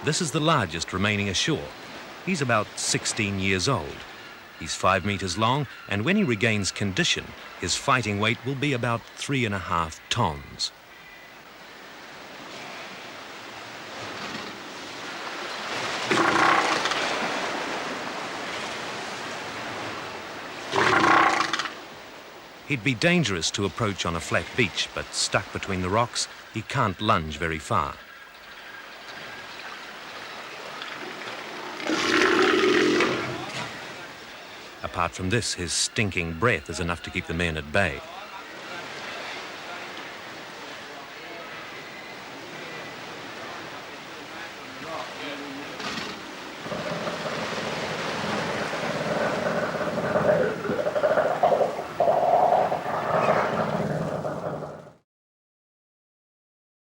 This is the largest remaining ashore. He's about 16 years old. He's 5 meters long, and when he regains condition, his fighting weight will be about 3.5 tons. He'd be dangerous to approach on a flat beach, but stuck between the rocks, he can't lunge very far. Apart from this, his stinking breath is enough to keep the men at bay.